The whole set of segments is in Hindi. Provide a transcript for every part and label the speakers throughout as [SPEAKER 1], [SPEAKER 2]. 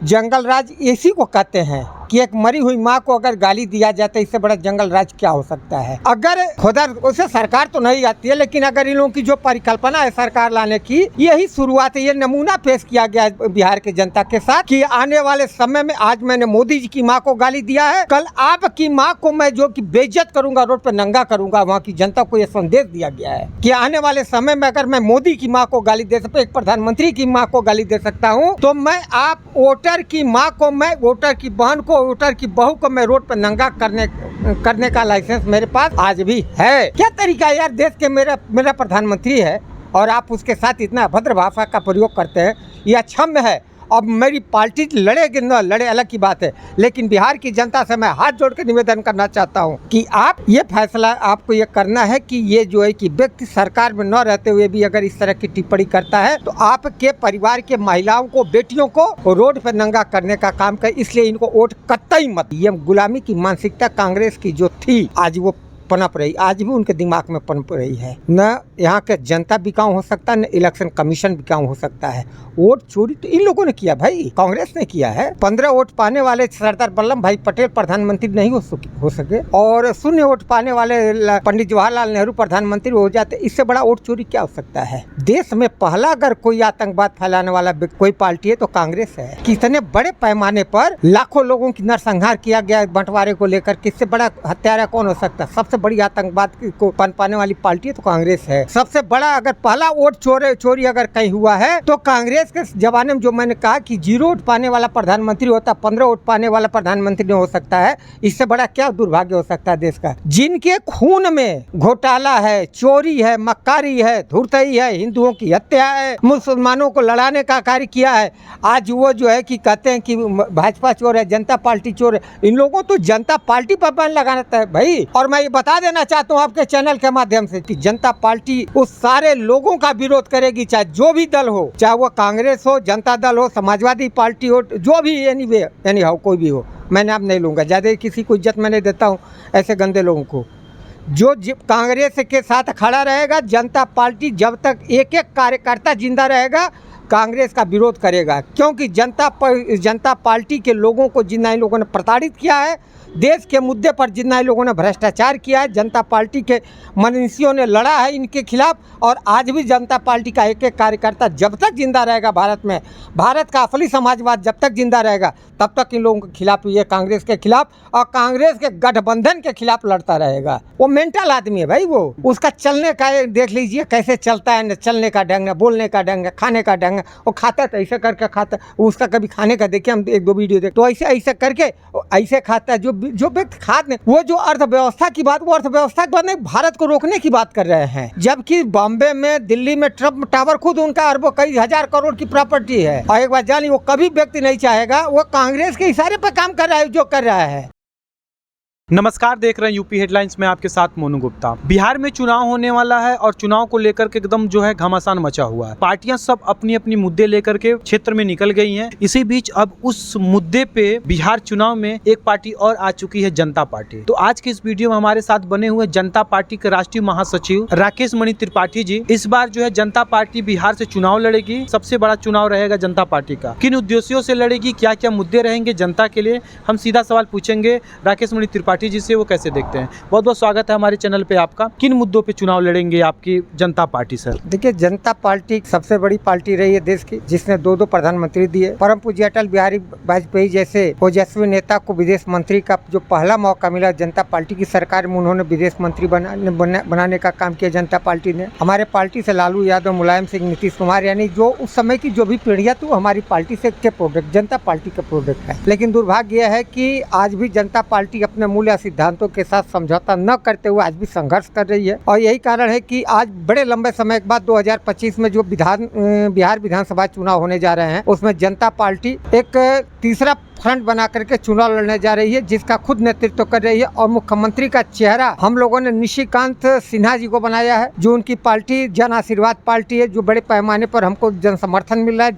[SPEAKER 1] जंगल राज इसी को कहते हैं कि एक मरी हुई माँ को अगर गाली दिया जाए तो इससे बड़ा जंगल राज क्या हो सकता है। अगर खुदा उसे सरकार तो नहीं आती है, लेकिन अगर इन लोगों की जो परिकल्पना है सरकार लाने की, यही शुरुआत है। ये नमूना पेश किया गया है बिहार की जनता के साथ कि आने वाले समय में, आज मैंने मोदी जी की माँ को गाली दिया है, कल आपकी माँ को मैं जो कि बेइज्जत करूंगा, रोड पर नंगा करूंगा। वहाँ की जनता को यह संदेश दिया गया है कि आने वाले समय में अगर मैं मोदी की माँ को गाली दे सकता, एक प्रधानमंत्री की माँ को गाली दे सकता हूँ, तो मैं आप वोटर की माँ को, मैं वोटर की बहन को, वोटर की बहू को मैं रोड पर नंगा करने का लाइसेंस मेरे पास आज भी है। क्या तरीका है यार, देश के मेरा प्रधानमंत्री है और आप उसके साथ इतना अभद्र भाषा का प्रयोग करते हैं, यह अक्षम्य है। अब मेरी पार्टी लड़ेगी न लड़े अलग की बात है, लेकिन बिहार की जनता से मैं हाथ जोड़ कर निवेदन करना चाहता हूं कि आप ये फैसला आपको ये करना है कि ये जो है कि व्यक्ति सरकार में न रहते हुए भी अगर इस तरह की टिप्पणी करता है तो आपके परिवार के महिलाओं को, बेटियों को रोड पर नंगा करने का काम कर। इसलिए इनको वोट कतई मत। ये गुलामी की मानसिकता कांग्रेस की जो थी आज वो पनप रही, आज भी उनके दिमाग में पनप रही है। न यहाँ के जनता बिकाऊ हो सकता, न इलेक्शन कमीशन बिकाऊ हो सकता है। वोट चोरी तो इन लोगों ने किया भाई, कांग्रेस ने किया है। 15 वोट पाने वाले सरदार वल्लभ भाई पटेल प्रधानमंत्री नहीं हो सके और 0 वोट पाने वाले पंडित जवाहरलाल नेहरू प्रधानमंत्री हो जाते। इससे बड़ा वोट चोरी क्या हो सकता है। देश में पहला अगर कोई आतंकवाद फैलाने वाला कोई पार्टी है तो कांग्रेस है। कितने बड़े पैमाने पर लाखों लोगों की नरसंहार किया गया बंटवारे को लेकर, किससे बड़ा हत्यारा कौन हो सकता है। सबसे बड़ी आतंकवाद को पनपाने वाली पार्टी है तो कांग्रेस है। सबसे बड़ा अगर पहला वोट चोरी अगर कहीं हुआ है तो कांग्रेस के जमाने में, जो मैंने कहा कि 0 वोट पाने वाला प्रधानमंत्री होता, 15 वोट पाने वाला प्रधानमंत्री नहीं हो सकता है। इससे बड़ा क्या दुर्भाग्य हो सकता है देश का। जिनके खून में घोटाला है, चोरी है, मक्कारी है, धुरतई है, हिंदुओं की हत्या है, मुसलमानों को लड़ाने का कार्य किया है, आज वो जो है कि कहते हैं कि भाजपा चोर है, जनता पार्टी चोर है। इन लोगों तो जनता पार्टी पर बैन लगाना है भाई। और मैं ये बता देना चाहता हूँ आपके चैनल के माध्यम से कि जनता पार्टी उस सारे लोगों का विरोध करेगी, चाहे जो भी दल हो, चाहे वो कांग्रेस हो, जनता दल हो, समाजवादी पार्टी हो, जो भी एनी हाउ कोई भी हो। मैं नाम नहीं लूंगा, ज्यादा किसी को इज्जत मैं नहीं देता हूँ ऐसे गंदे लोगों को। जो कांग्रेस के साथ खड़ा रहेगा, जनता पार्टी जब तक एक एक कार्यकर्ता जिंदा रहेगा कांग्रेस का विरोध करेगा, क्योंकि जनता पार्टी के लोगों को जितना इन लोगों ने प्रताड़ित किया है, देश के मुद्दे पर जितना इन लोगों ने भ्रष्टाचार किया है, जनता पार्टी के मनीषियों ने लड़ा है इनके खिलाफ। और आज भी जनता पार्टी का एक एक कार्यकर्ता जब तक जिंदा रहेगा भारत में, भारत का असली समाजवाद जब तक जिंदा रहेगा, तब तक इन लोगों के खिलाफ, ये कांग्रेस के खिलाफ और कांग्रेस के गठबंधन के खिलाफ लड़ता रहेगा। वो मेंटल आदमी है भाई, वो उसका चलने का देख लीजिए कैसे चलता है, न चलने का ढंग, न बोलने का ढंग, खाने का ढंग। वो खाता तो ऐसे करके खाता, उसका कभी खाने का देखिए, हम 1-2 वीडियो देख, तो ऐसे करके ऐसे खाता है। जो व्यक्ति खाते, वो जो अर्थव्यवस्था की बात, वो अर्थव्यवस्था की बात नहीं, भारत को रोकने की बात कर रहे हैं। जबकि बॉम्बे में, दिल्ली में ट्रम्प टावर खुद उनका अरबों कई हजार करोड़ की प्रॉपर्टी है। और एक बात जानिए, वो कभी व्यक्ति नहीं चाहेगा, वो कांग्रेस के इशारे पर काम कर रहा है जो कर रहा है।
[SPEAKER 2] नमस्कार, देख रहे हैं यूपी हेडलाइंस में आपके साथ मोनू गुप्ता। बिहार में चुनाव होने वाला है और चुनाव को लेकर के एकदम जो है घमासान मचा हुआ है। पार्टियां सब अपनी अपनी मुद्दे लेकर के क्षेत्र में निकल गई हैं। इसी बीच अब उस मुद्दे पे बिहार चुनाव में एक पार्टी और आ चुकी है, जनता पार्टी। तो आज के इस वीडियो में हमारे साथ बने हुए जनता पार्टी के राष्ट्रीय महासचिव राकेश मणि त्रिपाठी जी। इस बार जो है जनता पार्टी बिहार से चुनाव लड़ेगी, सबसे बड़ा चुनाव रहेगा जनता पार्टी का। किन उद्देश्यों से लड़ेगी, क्या क्या मुद्दे रहेंगे जनता के लिए, हम सीधा सवाल पूछेंगे राकेश मणि त्रिपाठी जी से, वो कैसे देखते हैं। बहुत बहुत स्वागत है हमारे चैनल पे आपका। किन मुद्दों पे चुनाव लड़ेंगे आपकी जनता पार्टी सर?
[SPEAKER 1] देखिए, जनता पार्टी सबसे बड़ी पार्टी रही है देश की, जिसने 2 प्रधानमंत्री दिए। परम पूज्य अटल बिहारी वाजपेयी जैसे ओजस्वी नेता को विदेश मंत्री का जो पहला मौका मिला जनता पार्टी की सरकार में, उन्होंने विदेश मंत्री बनाने का काम किया जनता पार्टी ने। हमारे पार्टी से लालू यादव, मुलायम सिंह, नीतीश कुमार, यानी जो उस समय की जो भी पीढ़ियां थी, हमारी पार्टी से के प्रोडक्ट, जनता पार्टी का प्रोडक्ट है। लेकिन दुर्भाग्य यह है कि आज भी जनता पार्टी अपने मूल्य सिद्धांतों के साथ समझौता न करते हुए आज भी संघर्ष कर रही है। और यही कारण है कि आज बड़े लंबे समय के बाद 2025 में जो बिहार विधानसभा चुनाव होने जा रहे हैं, उसमें जनता पार्टी एक तीसरा फ्रंट बना करके चुनाव लड़ने जा रही है, जिसका खुद नेतृत्व कर रही है। और मुख्यमंत्री का चेहरा हम लोगों ने निशिकांत सिन्हा जी को बनाया है, जो उनकी पार्टी जन आशीर्वाद पार्टी है, जो बड़े पैमाने पर हमको जन समर्थन मिल रहा है,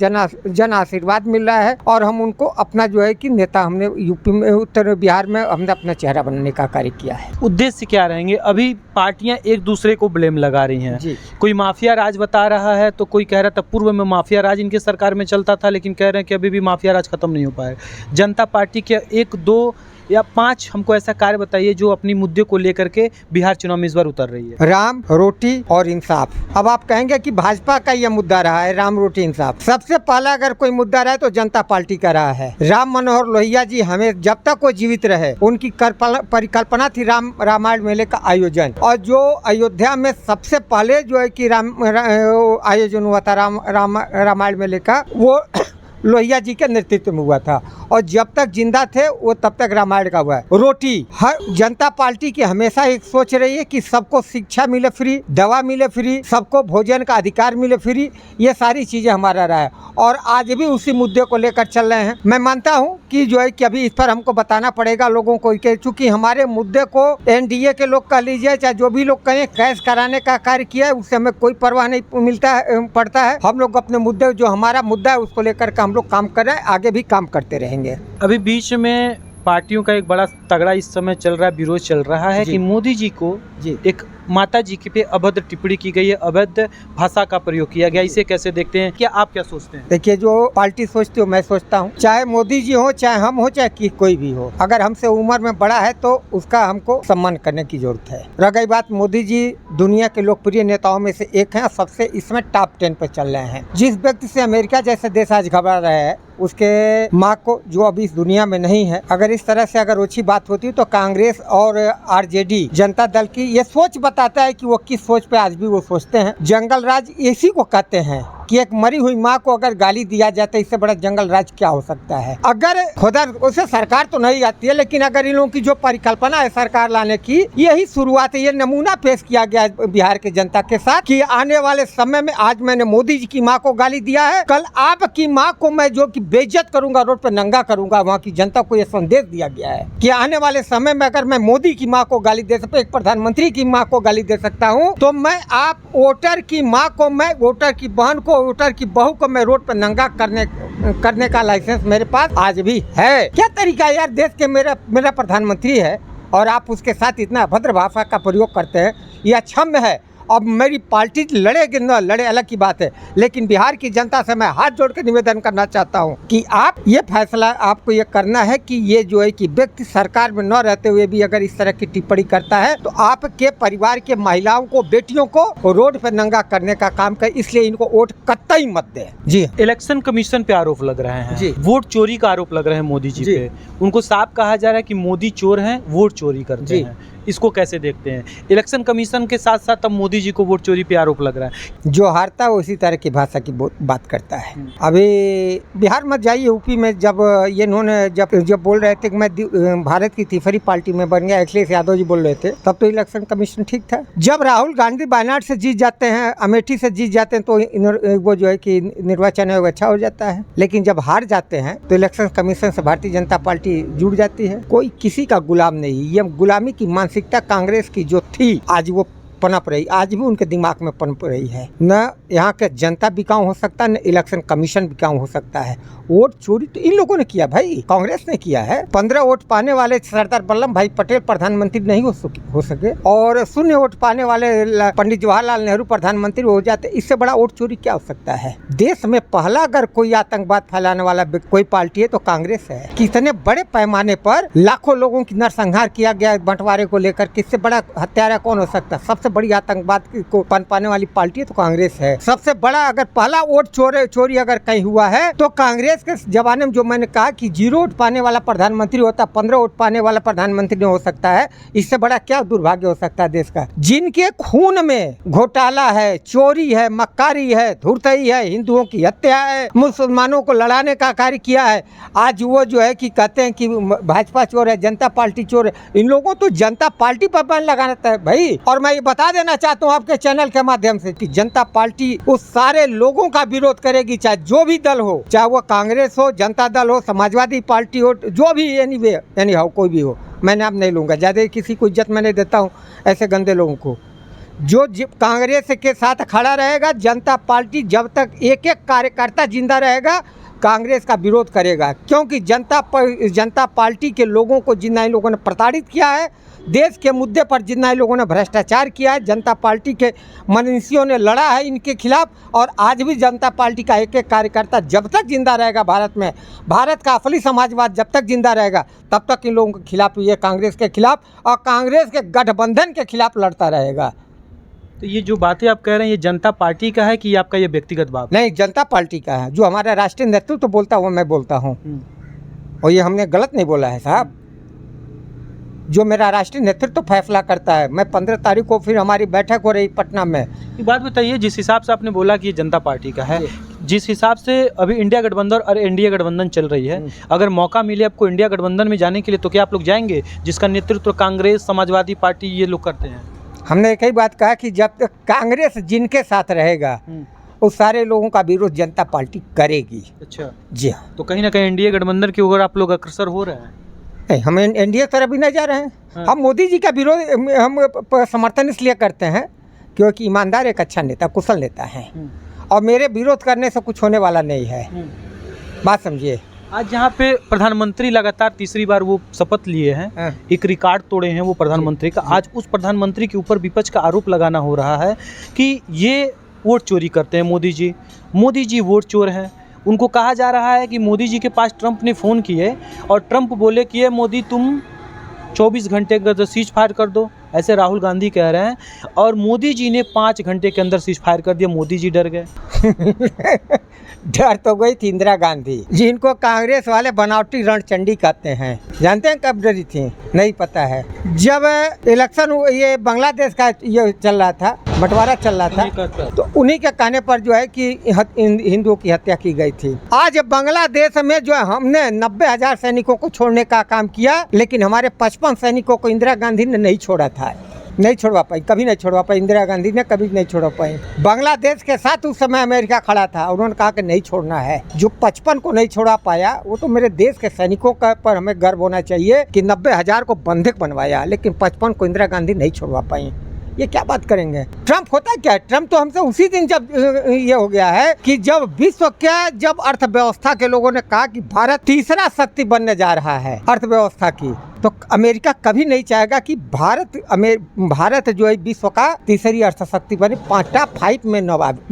[SPEAKER 1] जन आशीर्वाद मिल रहा है। और हम उनको अपना जो है कि नेता हमने यूपी में, उत्तर बिहार में हमने अपना चेहरा बनाने का कार्य किया है।
[SPEAKER 2] उद्देश्य क्या रहेंगे? अभी पार्टियां एक दूसरे को ब्लेम लगा रही हैं
[SPEAKER 1] जी।
[SPEAKER 2] कोई माफिया राज बता रहा है, तो कोई कह रहा था पूर्व में माफिया राज इनके सरकार में चलता था, लेकिन कह रहे हैं कि अभी भी माफिया राज खत्म नहीं हो पाया। जनता पार्टी के 1, 2 या 5 हमको ऐसा कार्य बताइए जो अपनी मुद्दे को लेकर के बिहार चुनाव में इस बार उतर रही है।
[SPEAKER 1] राम, रोटी और इंसाफ। अब आप कहेंगे कि भाजपा का यह मुद्दा रहा है, राम, रोटी, इंसाफ। सबसे पहला अगर कोई मुद्दा रहा है तो जनता पार्टी का रहा है। राम मनोहर लोहिया जी हमें जब तक वो जीवित रहे, उनकी परिकल्पना थी रामायण मेले का आयोजन। और जो अयोध्या में सबसे पहले जो है कि आयोजन हुआ था रामायण मेले का, वो लोहिया जी के नेतृत्व में हुआ था। और जब तक जिंदा थे वो तब तक रामायण का हुआ है। रोटी, हर जनता पार्टी की हमेशा एक सोच रही है कि सबको शिक्षा मिले फ्री, दवा मिले फ्री, सबको भोजन का अधिकार मिले फ्री। ये सारी चीजें हमारा रहा है और आज भी उसी मुद्दे को लेकर चल रहे हैं। मैं मानता हूँ कि जो है कि अभी इस पर हमको बताना पड़ेगा लोगों को, चूंकि हमारे मुद्दे को एनडीए के लोग कह लीजिए, चाहे जो भी लोग कहें, कैश कराने का कार्य किया है, उससे हमें कोई परवाह नहीं पड़ता है। हम लोग अपने मुद्दे, जो हमारा मुद्दा है, उसको लेकर हम लोग काम कर रहे हैं, आगे भी काम करते रहेंगे।
[SPEAKER 2] अभी बीच में पार्टियों का एक बड़ा तगड़ा इस समय चल रहा है, विरोध चल रहा है कि मोदी जी को एक माता जी की पे अभद्र टिप्पणी की गई है, अभद्र भाषा का प्रयोग किया गया। इसे कैसे देखते हैं? क्या आप क्या सोचते हैं?
[SPEAKER 1] देखिए, जो पार्टी सोचती हो मैं सोचता हूँ, चाहे मोदी जी हो, चाहे हम हो, चाहे कोई भी हो, अगर हमसे उम्र में बड़ा है तो उसका हमको सम्मान करने की जरूरत है। रह गई बात, मोदी जी दुनिया के लोकप्रिय नेताओं में से एक हैं, सबसे इसमें टॉप 10 पे चल रहे हैं। जिस व्यक्ति से अमेरिका जैसे देश आज घबरा रहे हैं, उसके माँ को, जो अभी इस दुनिया में नहीं है, अगर इस तरह से अगर ओछी बात होती तो कांग्रेस और आरजेडी जनता दल की ये सोच बताता है कि वो किस सोच पे आज भी वो सोचते हैं। जंगल राज इसी को कहते हैं कि एक मरी हुई माँ को अगर गाली दिया जाता है, इससे बड़ा जंगल राज क्या हो सकता है। अगर खुदा उसे सरकार तो नहीं आती है, लेकिन अगर इन लोगों की जो परिकल्पना है सरकार लाने की, यही शुरुआत है। ये नमूना पेश किया गया है बिहार के जनता के साथ कि आने वाले समय में, आज मैंने मोदी जी की माँ को गाली दिया है, कल आपकी माँ को मैं जो कि बेइज्जत करूंगा, रोड पर नंगा करूंगा। वहाँ की जनता को यह संदेश दिया गया है कि आने वाले समय में अगर मैं मोदी की माँ को गाली दे सकता, एक प्रधानमंत्री की माँ को गाली दे सकता हूँ, तो मैं आप वोटर की माँ को, मैं वोटर की बहन को, वोटर की बहू को मैं रोड पर नंगा करने का लाइसेंस मेरे पास आज भी है। क्या तरीका है यार, देश के मेरा प्रधानमंत्री है और आप उसके साथ इतना अभद्र भाषा का प्रयोग करते हैं, यह अक्षम्य है। अब मेरी पार्टी लड़ेगी न लड़े अलग की बात है, लेकिन बिहार की जनता से मैं हाथ जोड़ के निवेदन करना चाहता हूं कि आप ये फैसला आपको ये करना है कि ये जो है कि व्यक्ति सरकार में न रहते हुए भी अगर इस तरह की टिप्पणी करता है तो आपके परिवार के महिलाओं को, बेटियों को रोड पर नंगा करने का काम करे। इसलिए इनको वोट कतई मत दे। जी,
[SPEAKER 2] इलेक्शन कमीशन पे आरोप लग रहे हैं
[SPEAKER 1] जी,
[SPEAKER 2] वोट चोरी का आरोप लग रहे हैं मोदी जी पे। उनको साफ कहा जा रहा है कि मोदी चोर हैं, वोट चोरी करते हैं। इसको कैसे देखते हैं? इलेक्शन कमीशन के साथ साथ अब मोदी जी को वोट चोरी पे आरोप लग रहा है।
[SPEAKER 1] जो हारता है उसी तरह की भाषा की बात करता है। अभी बिहार मत जाइए, यूपी में जब ये इन्होंने जब बोल रहे थे कि मैं भारत की तीसरी पार्टी में बन गया, अखिलेश यादव जी बोल रहे थे, तब तो इलेक्शन कमीशन ठीक था। जब राहुल गांधी वायनाड से जीत जाते हैं, अमेठी से जीत जाते हैं, तो वो जो है कि निर्वाचन आयोग अच्छा हो जाता है। लेकिन जब हार जाते हैं तो इलेक्शन कमीशन से भारतीय जनता पार्टी जुड़ जाती है। कोई किसी का गुलाम नहीं। ये गुलामी की मानसिकता कांग्रेस की जो थी, आज वो पनप रही, आज भी उनके दिमाग में पनप रही है। न यहाँ के जनता बिकाऊ हो सकता, न इलेक्शन कमीशन बिकाऊ हो सकता है। वोट चोरी तो इन लोगों ने किया भाई, कांग्रेस ने किया है। 15 वोट पाने वाले सरदार वल्लभ भाई पटेल प्रधानमंत्री नहीं हो सके और 0 वोट पाने वाले पंडित जवाहरलाल नेहरू प्रधानमंत्री हो जाते। इससे बड़ा वोट चोरी क्या हो सकता है? देश में पहला अगर कोई आतंकवाद फैलाने वाला कोई पार्टी है तो कांग्रेस है। कितने बड़े पैमाने पर लाखों लोगों की नरसंहार किया गया बंटवारे को लेकर, किससे बड़ा हत्यारा कौन हो सकता है? सबसे बड़ी आतंकवाद को पनपाने वाली पार्टी है तो कांग्रेस है। सबसे बड़ा अगर पहला वोट चोरी अगर कहीं हुआ है तो कांग्रेस के जमाने में, जो मैंने कहा कि 0 वोट पाने वाला प्रधानमंत्री होता, 15 वोट पाने वाला प्रधानमंत्री नहीं हो सकता है। इससे बड़ा क्या दुर्भाग्य हो सकता है देश का? जिनके खून में घोटाला है, चोरी है, मक्कारी है, धूर्तई है, हिंदुओं की हत्या है, मुसलमानों को लड़ाने का कार्य किया है, आज वो जो है कि कहते हैं कि भाजपा चोर है, जनता पार्टी चोर है। इन लोगों तो जनता पार्टी पर बैन लगाना है भाई। और मैं ये बता बता देना चाहता हूँ आपके चैनल के माध्यम से कि जनता पार्टी उस सारे लोगों का विरोध करेगी, चाहे जो भी दल हो, चाहे वो कांग्रेस हो, जनता दल हो, समाजवादी पार्टी हो, जो भी एनी हाउ कोई भी हो। मैं नाम नहीं लूँगा, ज़्यादा किसी को इज्जत मैं नहीं देता हूँ ऐसे गंदे लोगों को। जो कांग्रेस के साथ खड़ा रहेगा, जनता पार्टी जब तक एक एक कार्यकर्ता जिंदा रहेगा कांग्रेस का विरोध करेगा, क्योंकि जनता पार्टी के लोगों को जितना इन लोगों ने प्रताड़ित किया है, देश के मुद्दे पर जितना इन लोगों ने भ्रष्टाचार किया है, जनता पार्टी के मनुष्यों ने लड़ा है इनके खिलाफ। और आज भी जनता पार्टी का एक एक कार्यकर्ता जब तक जिंदा रहेगा भारत में, भारत का असली समाजवाद जब तक जिंदा रहेगा, तब तक इन लोगों के खिलाफ, ये कांग्रेस के खिलाफ और कांग्रेस के गठबंधन के खिलाफ लड़ता रहेगा।
[SPEAKER 2] तो ये जो बातें आप कह रहे हैं, ये जनता पार्टी का है कि आपका ये व्यक्तिगत बात?
[SPEAKER 1] नहीं, जनता पार्टी का है। जो हमारा राष्ट्रीय नेतृत्व तो बोलता है वो मैं बोलता हूँ, और ये हमने गलत नहीं बोला है साहब। जो मेरा राष्ट्रीय नेतृत्व फैसला करता है। मैं 15 तारीख को फिर हमारी बैठक हो रही पटना में।
[SPEAKER 2] ये बात बताइए, जिस हिसाब से आपने बोला कि ये जनता पार्टी का है, जिस हिसाब से अभी इंडिया गठबंधन और एनडीए गठबंधन चल रही है, अगर मौका मिले आपको इंडिया गठबंधन में जाने के लिए, तो क्या आप लोग जाएंगे, जिसका नेतृत्व कांग्रेस, समाजवादी पार्टी ये लोग करते हैं?
[SPEAKER 1] हमने एक ही बात कहा कि जब तक कांग्रेस जिनके साथ रहेगा उस सारे लोगों का विरोध जनता पार्टी करेगी।
[SPEAKER 2] अच्छा
[SPEAKER 1] जी हाँ।
[SPEAKER 2] तो कहीं ना कहीं एनडीए गठबंधन की ओर आप लोग अग्रसर हो रहे हैं?
[SPEAKER 1] नहीं, हम एनडीए की तरफ भी नहीं जा रहे हैं।
[SPEAKER 2] हाँ।
[SPEAKER 1] हम मोदी जी का विरोध हम समर्थन इसलिए करते हैं क्योंकि ईमानदार, एक अच्छा नेता, कुशल नेता है, और मेरे विरोध करने से कुछ होने वाला नहीं है। बात समझिए।
[SPEAKER 2] आज जहाँ पे प्रधानमंत्री लगातार तीसरी बार वो शपथ लिए हैं, एक रिकॉर्ड तोड़े हैं वो प्रधानमंत्री का। आज उस प्रधानमंत्री के ऊपर विपक्ष का आरोप लगाना हो रहा है कि ये वोट चोरी करते हैं मोदी जी वोट चोर हैं। उनको कहा जा रहा है कि मोदी जी के पास ट्रंप ने फ़ोन किए और ट्रंप बोले कि मोदी तुम 24 घंटे के अंदर सीज फायर कर दो, ऐसे राहुल गांधी कह रहे हैं, और मोदी जी ने 5 घंटे के अंदर सीज फायर कर दिया। मोदी जी डर गए।
[SPEAKER 1] डर तो गई थी इंदिरा गांधी, जिनको कांग्रेस वाले बनावटी रणचंडी कहते हैं। जानते हैं कब डरी थी? नहीं पता है। जब इलेक्शन ये बांग्लादेश का ये चल रहा था, बंटवारा चल रहा था, तो उन्हीं के कहने पर जो है कि हिंदुओं की हत्या की गई थी। आज बांग्लादेश में जो है हमने 90,000 सैनिकों को छोड़ने का काम किया, लेकिन हमारे 55 सैनिकों को इंदिरा गांधी ने नहीं छोड़ा था, नहीं छोड़वा पाई, कभी नहीं छोड़वा पाई। इंदिरा गांधी ने कभी नहीं छोड़वा पाई। बांग्लादेश के साथ उस समय अमेरिका खड़ा था, उन्होंने कहा कि नहीं छोड़ना है। जो 55 को नहीं छोड़ा पाया, वो तो मेरे देश के सैनिकों का पर हमें गर्व होना चाहिए कि 90,000 को बंधक बनवाया, लेकिन 55 को इंदिरा गांधी नहीं छोड़वा पाई। ये क्या बात करेंगे? ट्रंप होता क्या है? ट्रंप तो हमसे उसी दिन जब ये हो गया है कि जब विश्व के जब अर्थव्यवस्था के लोगों ने कहा कि भारत तीसरा शक्ति बनने जा रहा है अर्थव्यवस्था की, तो अमेरिका कभी नहीं चाहेगा कि भारत जो है विश्व का तीसरी अर्थशक्ति बने, 5 में न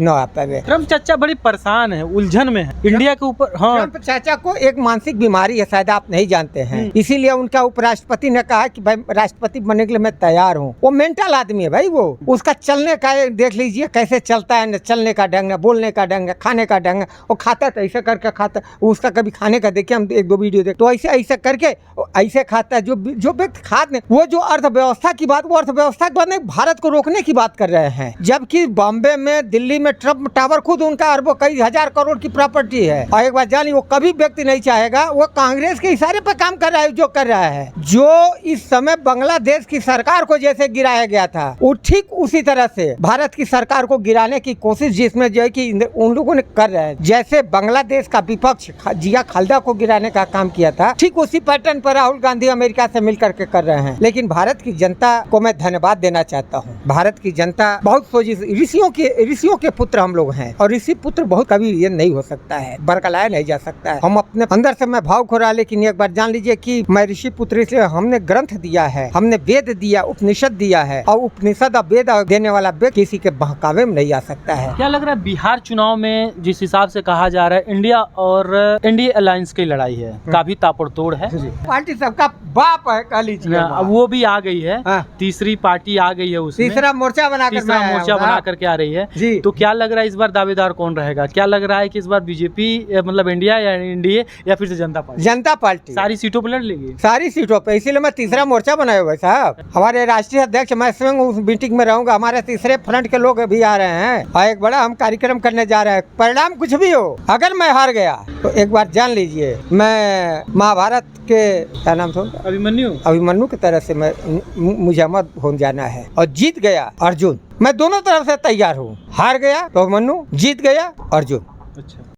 [SPEAKER 1] आ पाए।
[SPEAKER 2] ट्रंप चाचा बड़ी परेशान है, उलझन में है इंडिया के ऊपर। हाँ,
[SPEAKER 1] ट्रंप चाचा को एक मानसिक बीमारी है, शायद आप नहीं जानते हैं। इसीलिए उनका उपराष्ट्रपति ने कहा कि भाई राष्ट्रपति बनने के लिए मैं तैयार हूँ। वो मेंटल आदमी है भाई। वो उसका चलने का देख लीजिए कैसे चलता है, न चलने का ढंग, न बोलने का ढंग, खाने का ढंग। वो खाता तो ऐसे करके खाता, उसका कभी खाने का देखिए, हम 1-2 वीडियो देख, तो ऐसे करके ऐसे खाता है। जो व्यक्ति खाद ने, वो जो अर्थव्यवस्था की बात, वो अर्थव्यवस्था के बाद भारत को रोकने की बात कर रहे हैं, जबकि बॉम्बे में, दिल्ली में ट्रंप टावर खुद उनका अरबों कई हजार करोड़ की प्रॉपर्टी है। और एक बात जानिए, वो कभी व्यक्ति नहीं चाहेगा, वो कांग्रेस के इशारे पर काम कर रहा है, जो कर रहा है। जो इस समय बांग्लादेश की सरकार को जैसे गिराया गया था, वो ठीक उसी तरह से भारत की सरकार को गिराने की कोशिश जिसमें जो है कि उन लोगों ने कर रहे हैं। जैसे बांग्लादेश का विपक्ष जिया खालदा को गिराने का काम किया था, ठीक उसी पैटर्न पर राहुल गांधी अमेरिका से मिल करके कर रहे हैं। लेकिन भारत की जनता को मैं धन्यवाद देना चाहता हूँ। भारत की जनता बहुत सोची, ऋषियों के पुत्र हम लोग हैं, और ऋषि पुत्र बहुत कभी ये नहीं हो सकता है, बरकलाया नहीं जा सकता है। हम अपने अंदर से मैं भाव खो रहा, लेकिन एक बार जान लीजिए कि मैं ऋषि पुत्र, इसलिए हमने ग्रंथ दिया है, हमने वेद दिया, उपनिषद दिया है, और उपनिषद और वेद देने वाला व्यक्ति किसी के बहकावे में नहीं आ सकता है।
[SPEAKER 2] क्या लग रहा है बिहार चुनाव में जिस हिसाब से कहा जा रहा है इंडिया और एनडीए अलायंस की लड़ाई है, काफी ताबड़तोड़ है,
[SPEAKER 1] पार्टी सबका बाप है कह लीजिए।
[SPEAKER 2] अब वो भी आ गई है, तीसरी पार्टी आ गई है, उसमें
[SPEAKER 1] तीसरा मोर्चा बना
[SPEAKER 2] करके आ रही है
[SPEAKER 1] जी।
[SPEAKER 2] तो क्या लग रहा है इस बार दावेदार कौन रहेगा? क्या लग रहा है कि इस बार बीजेपी, मतलब इंडिया या एनडीए, या फिर से जनता पार्टी
[SPEAKER 1] सारी
[SPEAKER 2] सीटों पर लड़ लेगी?
[SPEAKER 1] सारी सीटों पे, इसीलिए मैं तीसरा मोर्चा बनाया हुआ साहब। हमारे राष्ट्रीय अध्यक्ष, मैं स्वयं उस मीटिंग में रहूंगा। हमारे तीसरे फ्रंट के लोग भी आ रहे हैं और एक बड़ा हम कार्यक्रम करने जा रहे हैं। परिणाम कुछ भी हो, अगर मैं हार गया तो एक बार जान लीजिए, मैं महाभारत के क्या नाम था, अभिमन्यु की तरह से मैं मुझे मत हो जाना है। और जीत गया अर्जुन। मैं दोनों तरफ से तैयार हूँ। हार गया तो अभिमन्यु, जीत गया अर्जुन।
[SPEAKER 2] अच्छा।